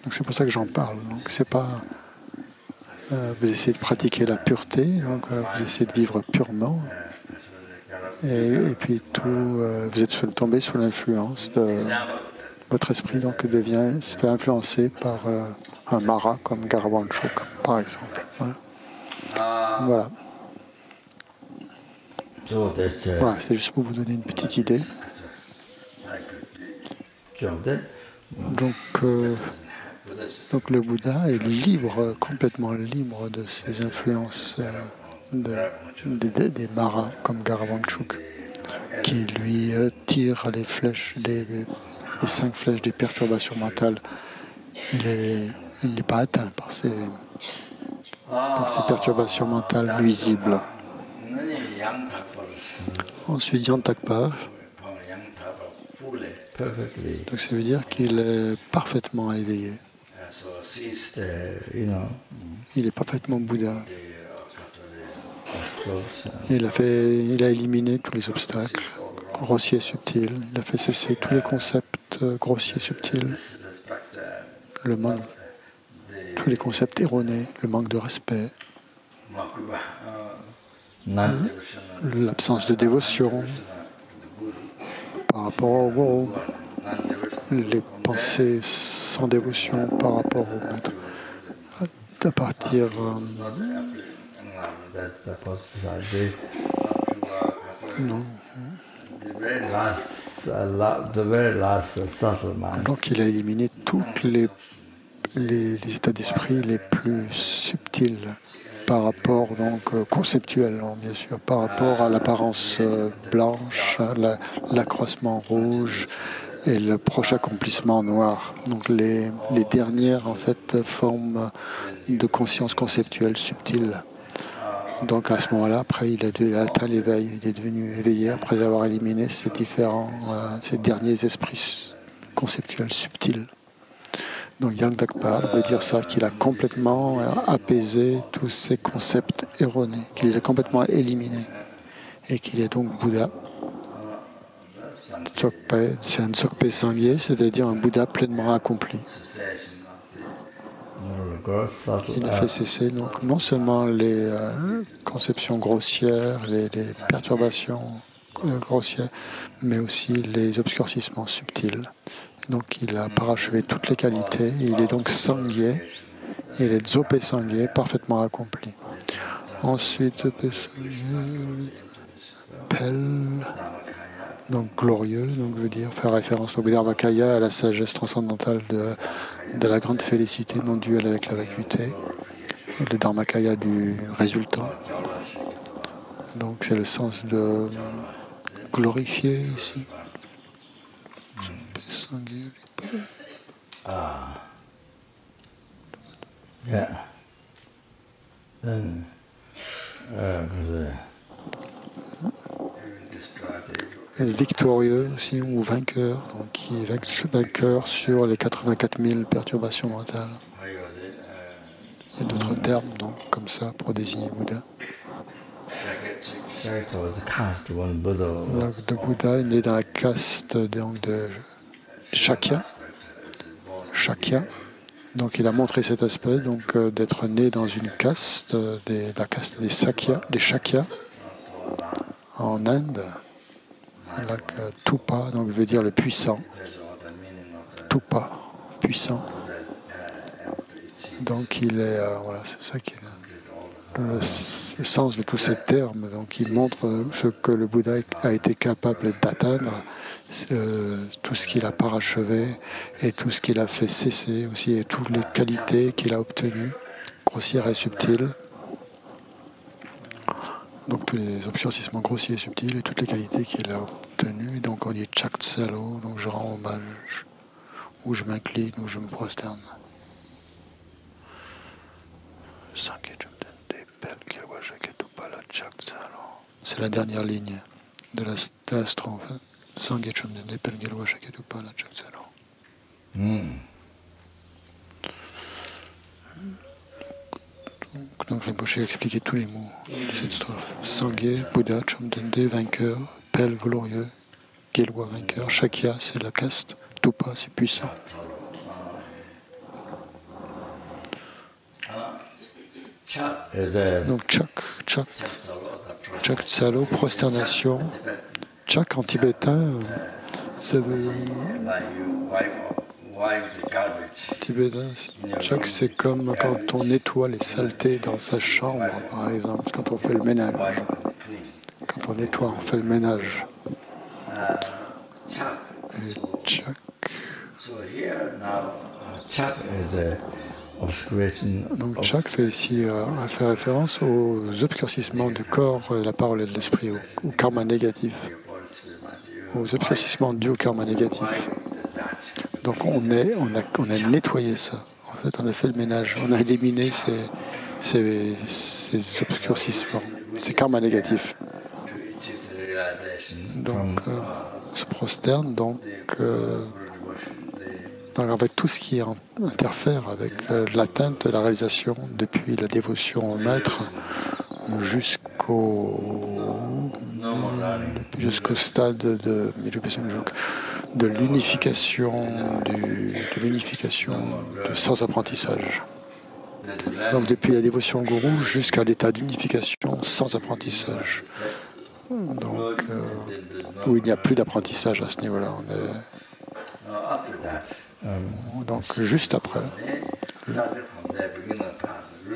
Donc c'est pour ça que j'en parle. Donc c'est pas vous essayez de pratiquer la pureté, donc vous essayez de vivre purement, et puis vous êtes tombé sous l'influence de votre esprit, donc se fait influencer par un Mara comme Garabanchuk, par exemple. Voilà. Voilà, c'est juste pour vous donner une petite idée. Donc le Bouddha est libre, complètement libre de ces influences des maras comme Garabanchuk, qui lui tire les flèches, les 5 flèches des perturbations mentales. Il n'est pas atteint par ces perturbations mentales nuisibles. Ensuite, Yantakpa. Donc ça veut dire qu'il est parfaitement éveillé. Il est parfaitement Bouddha. Il a éliminé tous les obstacles grossiers et subtils. Il a fait cesser tous les concepts grossiers et subtils. Tous les concepts erronés, le manque de respect, l'absence de dévotion par rapport au Guru, les pensées sans dévotion par rapport au maître. À partir non. Donc il a éliminé toutes les états d'esprit les plus subtils par rapport, donc conceptuel, bien sûr, par rapport à l'apparence blanche, l'accroissement rouge et le proche accomplissement noir. Donc les dernières en fait formes de conscience conceptuelle subtile. Donc à ce moment-là, après, il a atteint l'éveil, il est devenu éveillé après avoir éliminé ces derniers esprits conceptuels subtils. Donc Yantakpa veut dire ça, qu'il a complètement apaisé tous ces concepts erronés, qu'il les a complètement éliminés, et qu'il est donc Bouddha. C'est un Tsokpe Sangye, c'est-à-dire un Bouddha pleinement accompli. Il a fait cesser donc, non seulement les conceptions grossières, les perturbations grossières, mais aussi les obscurcissements subtils. Donc il a parachevé toutes les qualités, et il est donc Sangye, il est Dzogpe Sangye, parfaitement accompli. Ensuite, Pel, donc glorieux, donc veut dire faire référence au Dharmakaya, à la sagesse transcendantale de la grande félicité non duelle avec la vacuité, et le Dharmakaya du résultat. Donc c'est le sens de glorifier ici. Yeah. Then, victorieux aussi, ou vainqueur, donc qui est vainqueur sur les 84 000 perturbations mentales. Il y a d'autres termes, donc, comme ça, pour désigner le Bouddha. Le Bouddha est né dans la caste donc, de Shakya. Shakya. Donc il a montré cet aspect donc d'être né dans une caste, la caste des Shakya en Inde. Tupa, donc veut dire le puissant. Tupa, puissant. Donc il est, voilà, c'est ça qui est le sens de tous ces termes. Donc il montre ce que le Bouddha a été capable d'atteindre, tout ce qu'il a parachevé et tout ce qu'il a fait cesser aussi, et toutes les qualités qu'il a obtenues, grossières et subtiles. Donc tous les obscurcissements grossiers et subtils et toutes les qualités qu'il a obtenues. Donc on dit Chaktsalo, donc je rends hommage, ou je m'incline, ou je me prosterne. C'est la dernière ligne de la strophe. Donc Rinpoche a expliqué tous les mots de cette strophe. Sangye, Bouddha, Chamdende, vainqueur, Pel, glorieux, Gelwa, vainqueur, Shakya, c'est la caste, Tupa, c'est puissant. Donc Chak Tsalo, prosternation. Chak en tibétain, ça veut... Tibétain, Chak c'est comme quand on nettoie les saletés dans sa chambre, par exemple, quand on fait le ménage. Quand on nettoie, on fait le ménage. Et Chak... Donc Chak fait ici fait référence aux obscurcissements du corps, de la parole et de l'esprit, au karma négatif, aux obscurcissements dus au karma négatif. Donc on a nettoyé ça. En fait, on a fait le ménage, on a éliminé ces obscurcissements, ces karmas négatifs. Donc on se prosterne avec tout ce qui interfère avec l'atteinte de la réalisation, depuis la dévotion au maître jusqu'au stade de l'unification sans apprentissage. Donc depuis la dévotion au gourou jusqu'à l'état d'unification sans apprentissage. Donc où il n'y a plus d'apprentissage à ce niveau-là. Donc juste après.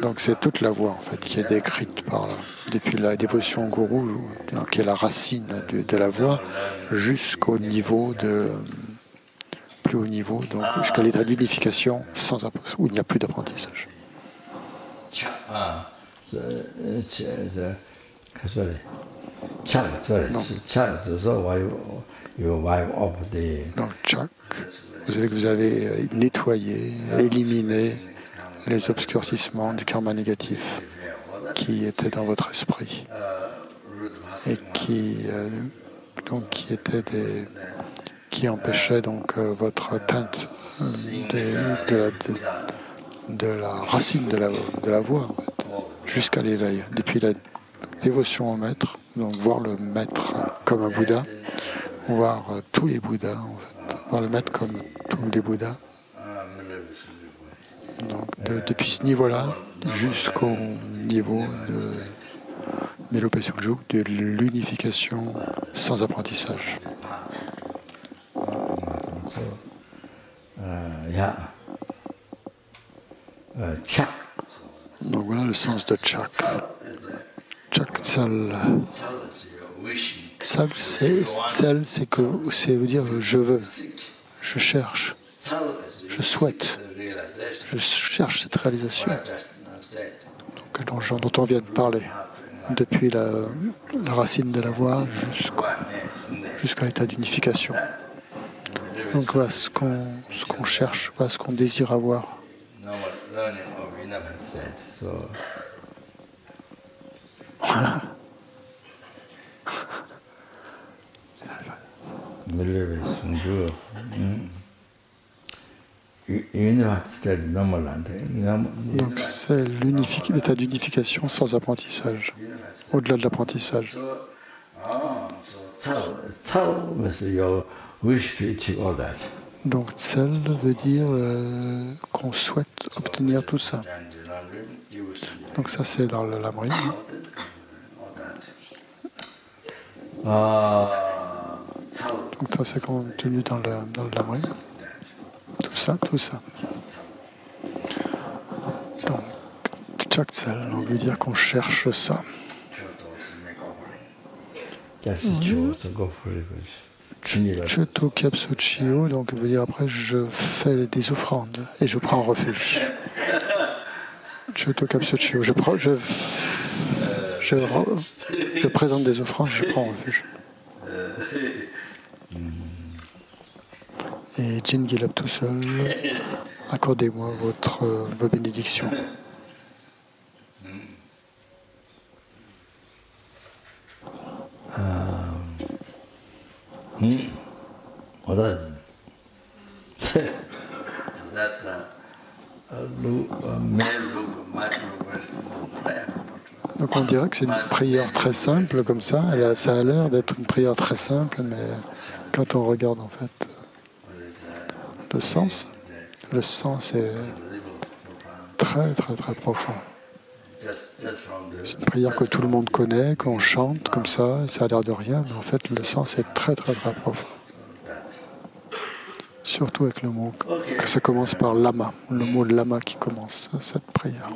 Donc c'est toute la voie en fait qui est décrite par là, depuis la dévotion au gourou, qui est la racine de la voie, jusqu'au niveau plus haut niveau, donc jusqu'à l'état d'unification où il n'y a plus d'apprentissage. Donc Chak, vous savez que vous avez nettoyé, éliminé les obscurcissements du karma négatif qui étaient dans votre esprit et qui empêchaient donc votre atteinte de la racine de la voie en fait, jusqu'à l'éveil, depuis la dévotion au maître, donc voir le maître comme un Bouddha, voir tous les Bouddhas en fait, voir le maître comme tous les Bouddhas. Donc depuis ce niveau-là jusqu'au niveau de Mélopesungjuk, de l'unification sans apprentissage. Donc voilà le sens de Chak. Chak Tsal. Tsal, c'est veut dire je veux, je cherche, je souhaite. Je cherche cette réalisation dont on vient de parler depuis la racine de la voix jusqu'à l'état d'unification. Donc voilà ce qu'on cherche, voilà ce qu'on désire avoir. Donc c'est l'état d'unification sans apprentissage, au-delà de l'apprentissage. Donc tsel veut dire qu'on souhaite obtenir tout ça. Donc ça c'est dans le lamrim. Donc ça c'est contenu dans le lamrim. Tout ça. Donc tchak-tsel, on veut dire qu'on cherche ça. Choto Kapsuchio, donc veut dire après je fais des offrandes et je prends refuge. Choto Kapsuchio, je présente des offrandes, je prends refuge. Et Jingilab tout seul, accordez-moi vos bénédictions. Donc on dirait que c'est une prière très simple comme ça. Ça a l'air d'être une prière très simple, mais quand on regarde en fait le sens est très très très profond. C'est une prière que tout le monde connaît, qu'on chante comme ça a l'air de rien, mais en fait le sens est très très très profond. Surtout avec le mot, que ça commence par lama, le mot lama qui commence cette prière.